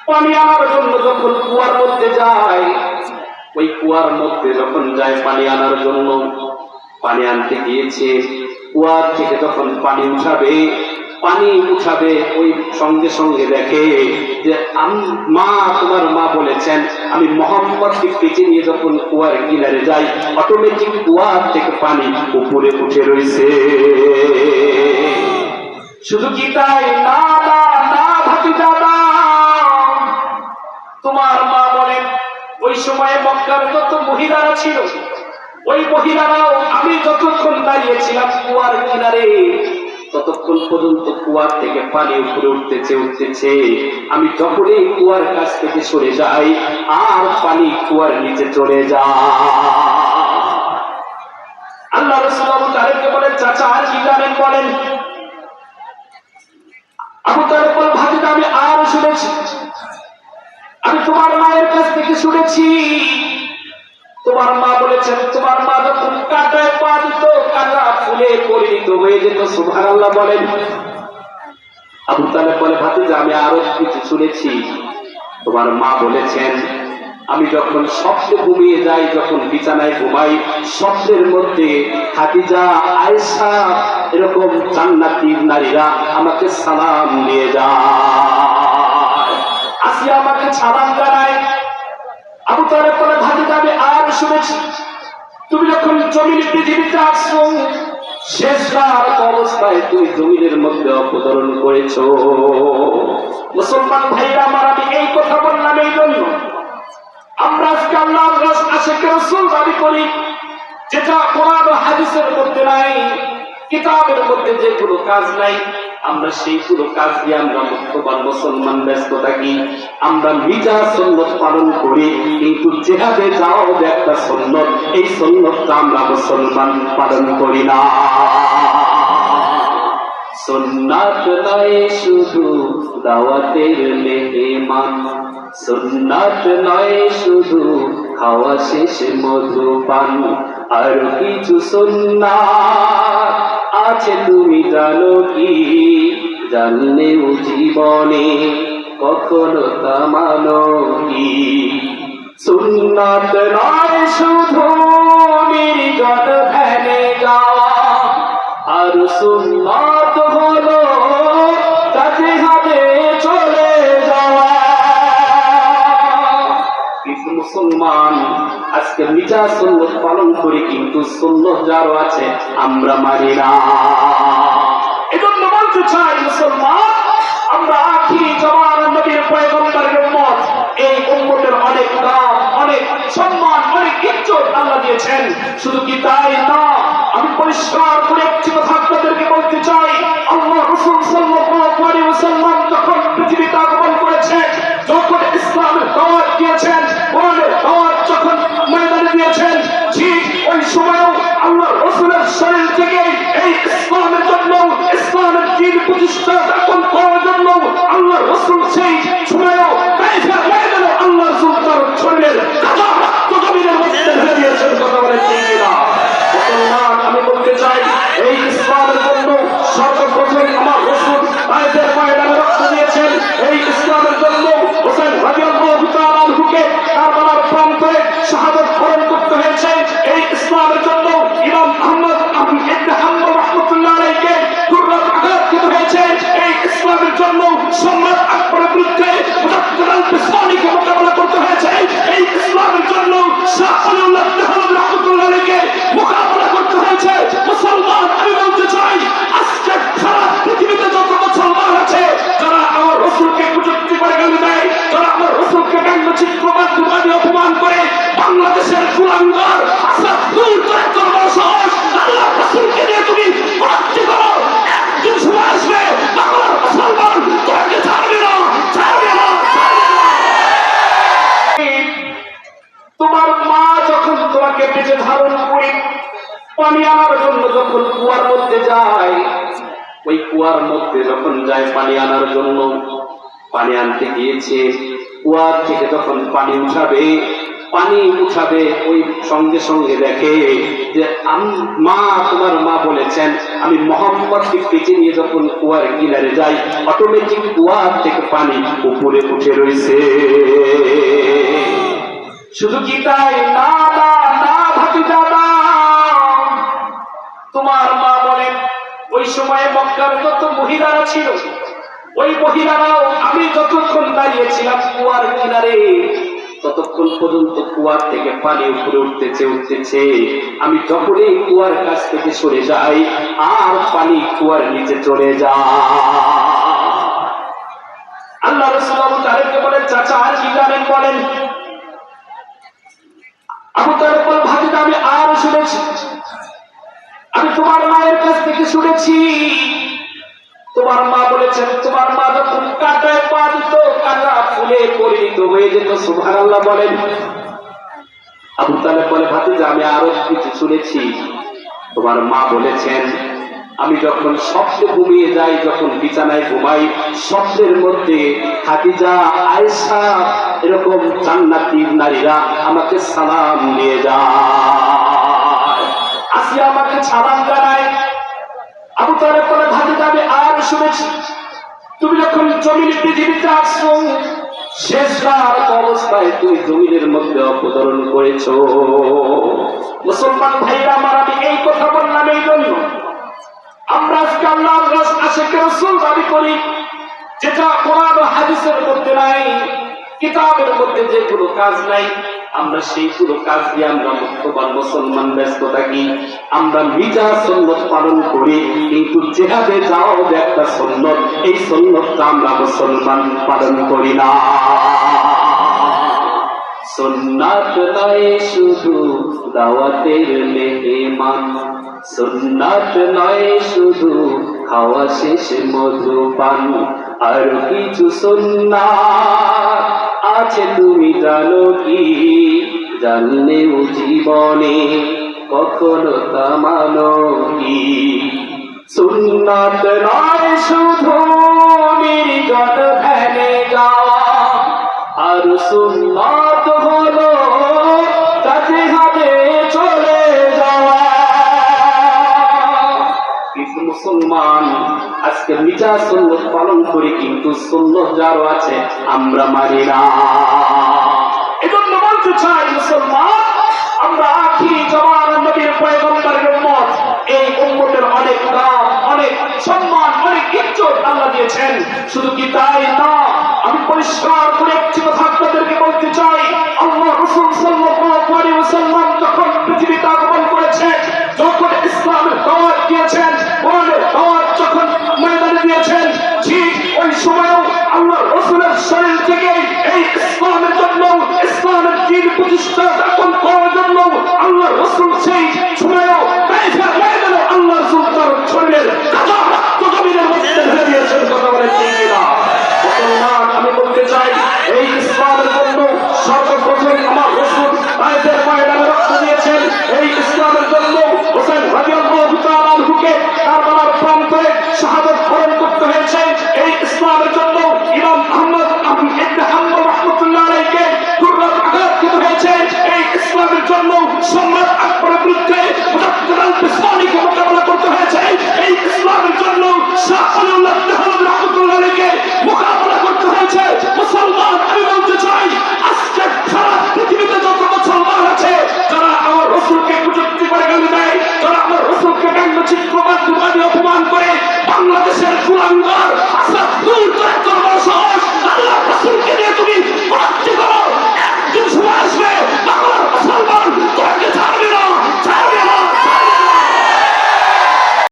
পানি আনার জন্য যখন কুয়ার মধ্যে যায়, ওই কুয়ার মধ্যে যখন যায় পানি আনার জন্য, পানি আনতে গিয়েছে, কুয়ার থেকে যখন পানি উঠাবে ওই সঙ্গে সঙ্গে দেখে যে মা, তোমার মা বলেছেন আমি মোহাম্মদকে পেটে নিয়ে যখন কুয়ার কিনারে যাই, অটোমেটিক কুয়ার থেকে পানি উপরে উঠে রয়েছে। শুধু কি তাই না, ভাতিজা না, তোমার মা বলেন ওই সময়ে মক্কার যত মহিলারা ছিল, ওই মহিলারাও আমি যতক্ষণ দাঁড়িয়েছিলাম কুয়ার কিনারে, ততক্ষণ পর্যন্ত কুয়ার থেকে পানি উপরে উঠতেছে। আমি যখনই কুয়ার কাছ থেকে সরে যাই আর পানি কুয়ার নিচে চলে যায়। আল্লাহ রাসূল আবু তালেবকে বলেন, চাচা আর কি জানেন বলেন? আবু তালেব বলেন, ভাতিজা আমি আর শুনেছি, আমি তোমার মায়ের কাছ থেকে শুনেছি, তোমার মা বলেছেন তোমার মা যখন কাঁটায় পা দিত কাঁটা ফুলে পরিণত হয়ে যেত। সুবহানাল্লাহ বলেন। আবু তালেব বলে, ভাতিজা আমি আরো কিছু শুনেছি, তোমার মা বলেছেন আমি যখন স্বপ্নে ঘুমিয়ে যাই, যখন বিছানায় ঘুমাই, স্বপ্নের মধ্যে খাদিজা, আয়েশা এরকম জান্নাতি নারীরা আমাকে সালাম দিয়ে যায়, আসিয়া আমাকে সালাম জানায়। আবু তালেব বলে, ভাতিজা আমি আর শুনেছি, তুমি যখন জমিনে পৃথিবীতে আসছো, শেষ রাত অবস্থায় তুমি জমিনের মধ্যে অবতরণ করেছো। মুসলমান ভাইরা আমার, আমি এই কথা বললাম এই জন্য, আমরা আজকে আল্লাহর আশিক রাসূল দাবি করি, যেটা কোরআন ও হাদিসের মধ্যে নাই, কিতাবের মধ্যে যেগুলো কাজ নাই, আমরা সেইগুলো কাজ দিয়ে আমরা মুসলমান ব্যস্ত থাকি। আমরা মিজা সুন্নত পালন করি, কিন্তু জিহাদে যাও একটা সুন্নত, এই সুন্নতটা আমরা মুসলমান পালন করি না। সুন্নাত নয় শুধু দাওয়াতের মেহমান, সুন্নাত নয় শুধু খাওয়া শেষে মধুপান, আর কিছু সুন্নাত আছে তুমি জানো কি? জানলেও জীবনে কখনো তা মানো কি? সুন্নাত নয় শুধু নির্জন ধ্যানে যাওয়া, আর সুন্নাত হলো কাজে হাতে চলে যাওয়া। কিন্তু মুসলমান আজকে মিজা সুন্নত পালন করি, কিন্তু সুন্নত যারও আছে আমরা মানি না। এজন্য বলতে চাই মুসলমান, আমরা আখিরি জামানার নবীর পয়গম্বরের উম্মত, এই উম্মতের অনেক দাম, অনেক সম্মান, অনেক ইজ্জত আল্লাহ দিয়েছেন। শুধু কি তাই না, আমি পরিষ্কার করে একটি কথা আপনাদেরকে বলতে চাই, আল্লাহ রাসূল সাল্লাল্লাহু আলাইহি ওয়াসাল্লাম যখন পৃথিবীতে আগমন করেছেন, যখন ইসলামের দাওয়াত দিয়েছেন, কোরআনের দাওয়াত যখন ময়দানে দিয়েছেন, ঠিক ওই সময়ও আল্লাহ রাসূলের শরীর থেকে এই ইসলামের জন্য, ইসলামের দ্বীন প্রতিষ্ঠা স্থাপন করার জন্য আল্লাহ রাসূল সেই সময়ও কায়ফার ময়দানে আল্লাহ রাসূল তার শরীরের কাটা রক্ত জমিনের মধ্যে ঢেলে দিয়েছেন। কথা বলেন ঠিক কিনা? মুসলমান, আমি বলতে চাই, এই ইসলামের জন্য সর্বপ্রথম আমার রাসূল কায়ফার ময়দানে রক্ত দিয়েছেন। এই ইসলামের জন্য হোসেন রাদিয়াল্লাহু তাআলা আনহুকে কারবালার প্রান্তে শাহাদাত বরণ করতে হয়েছে। এই ইসলামের জন্য ইমাম আহমদ ইবনে হাম্বল রাহমাতুল্লাহ আলাইহিকে দুর্বার আঘাত খেতে হয়েছে। এই ইসলামের জন্য সম্রাট আকবরের বিরুদ্ধে মুজাদ্দিদ আল-বিসারিকে মোকাবেলা করতে হয়েছে। এই ইসলামের জন্য শাহ ওলিউল্লাহ দেহলভী রাহমাতুল্লাহ আলাইহিকে মোকাবেলা করতে হয়েছে। মুসলমান, আমি বলতে চাই, আজকে সারা পৃথিবীতে যত মুসলমান আছে যারা আমার রাসূলকে কুটুক্তি করে গালি দেয়, যারা আমার রাসূলকে ব্যঙ্গচিত্র মাধ্যমে অপমান করে, বাংলাদেশের কুলাঙ্গার আশা দূর করে তোর সাহস, আল্লাহ রাসূলকে নিয়ে তুমি কুটুক্তি করো, একদিন সময় আসবে বাংলার মুসলমান তোমাকে ছাড়বে না, ছাড়বে না, ছাড়বে না। তোমার মা যখন তোমাকে পেটে ধারণ করে পানি আনার জন্য যখন কুয়ার মধ্যে যায়, ওই কুয়ার মধ্যে যখন যায় পানি আনার জন্য, পানি আনতে গিয়েছে, কুয়ার থেকে যখন পানি পানি উঠাবে, ওই সঙ্গে সঙ্গে দেখে যে মা, তোমার মা বলেছেন আমি মোহাম্মদকে পেটে নিয়ে যখন কুয়ার কিনারে যাই, অটোমেটিক কুয়ার থেকে পানি উপরে উঠে রয়েছে। শুধু কি তাই না, না না ভাতিজা না, তোমার মা বলেন ওই সময়ে মক্কার যত মহিলারা ছিল, ওই মহিলারাও আমি যতক্ষণ দাঁড়িয়েছিলাম কুয়ার কিনারে, ততক্ষণ পর্যন্ত কুয়ার থেকে পানি উপরে উঠতেছে উঠতেছে। আমি যখনই কুয়ার কাছ থেকে সরে যাই, আর পানি কুয়ার নিচে চলে যায়। আল্লাহ রাসূল আবু তালেবকে বলেন, চাচা আর কি জানেন বলেন? আবু তালেব বলেন, ভাতিজা আমি আর শুনেছি, আমি তোমার মায়ের কাছ থেকে শুনেছি, তোমার মা বলেছেন তোমার মা যখন কাঁটায় পা দিত, কাঁটা ফুলে পরিণত হয়ে যেত। সুবহানাল্লাহ বলেন। আবু তালেব বলে, ভাতিজা আমি আরো কিছু শুনেছি, তোমার মা বলেছেন আমি যখন স্বপ্নে ঘুমিয়ে যাই, যখন বিছানায় ঘুমাই, স্বপ্নের মধ্যে খাদিজা, আয়েশা এরকম জান্নাতি নারীরা আমাকে সালাম দিয়ে যায়, আসিয়া আমাকে সালাম জানায়। আবু তালেব বলে, ভাতিজা আমি আর শুনেছি, তুমি যখন জমিনে পৃথিবীতে আসছো, শেষ রাত অবস্থায় তুমি জমিনের মধ্যে অবতরণ করেছো। মুসলমান ভাইরা আমার, আমি এই কথা বললাম এই জন্য, আমরা আজকে আল্লাহর আশিকে রাসূল দাবি করি, যেটা কোরআন ও হাদিসের মধ্যে নাই, কিতাবের মধ্যে যেগুলো কাজ নাই, আমরা সেইগুলো কাজ দিয়ে আমরা মুসলমান মুসলমান ব্যস্ত থাকি। আমরা মিজা সুন্নত পালন করি, কিন্তু জিহাদে যাও একটা সুন্নত, এই সুন্নতটা আমরা মুসলমান পালন করি না। সুন্নাত নয় শুধু দাওয়াতের মেহমান, সুন্নাত নয় শুধু খাওয়া শেষে মধুপান, আর কিছু সুন্নাত আছে তুমি জানো কি? জানলেও জীবনে কখনো তা মানো কি? সুন্নাত নয় শুধু নির্জন ধ্যানে যাওয়া, আর সুন্নাত হলো কাছে হাতে চলে যাওয়া। কিন্তু মুসলমান আজকে মিজা সুন্নত পালন করি, কিন্তু সুন্নত যারও আছে আমরা মানি না। এজন্য বলতে চাই মুসলমান, আমরা আখিরি জামানার নবীর পয়গম্বরের উম্মত, এই উম্মতের অনেক দাম, অনেক সম্মান, অনেক ইজ্জত আল্লাহ দিয়েছেন। শুধু কি তাই না, আমি পরিষ্কার করে একটি কথা আপনাদেরকে বলতে চাই, আল্লাহ রাসূল সাল্লাল্লাহু আলাইহি ওয়াসাল্লাম যখন পৃথিবীতে আগমন করেছেন, যখন ইসলামের দাওয়াত দিয়েছেন, কোরআনের দাওয়াত যখন ময়দানে দিয়েছেন, ঠিক ওই সময়ও আল্লাহ রাসূলের শরীর থেকে এই ইসলামের জন্য, ইসলামের দ্বীন প্রতিষ্ঠা স্থাপন করার জন্য আল্লাহ রাসূল সেই সময়ও কায়সার ময়দানে আল্লাহ রাসূল তার শরীরের কাঁচা রক্ত জমিনের মধ্যে ঢেলে দিয়েছেন। কথা বলেন ঠিক কিনা? মুসলমান, আমি বলতে চাই, এই ইসলামের জন্য সর্বপ্রথম আমার রাসূল কায়সার ময়দানে রক্ত দিয়েছেন। এই ইসলামের জন্য হোসেন রাদিয়াল্লাহু তাআলা আনহুকে কারবালার প্রান্তে শাহাদাত বরণ করতে হয়েছে। এই ইসলামের জন্য ইমাম আহমদ ইবনে হাম্বল রাহমাতুল্লাহ আলাইহিকে দুর্লভ আঘাত খেতে হয়েছে। এই ইসলামের জন্য সম্রাট আকবরের বিরুদ্ধে মুজাদ্দিদ আল-বিসারিকে মোকাবেলা করতে হয়েছে। এই ইসলামের জন্য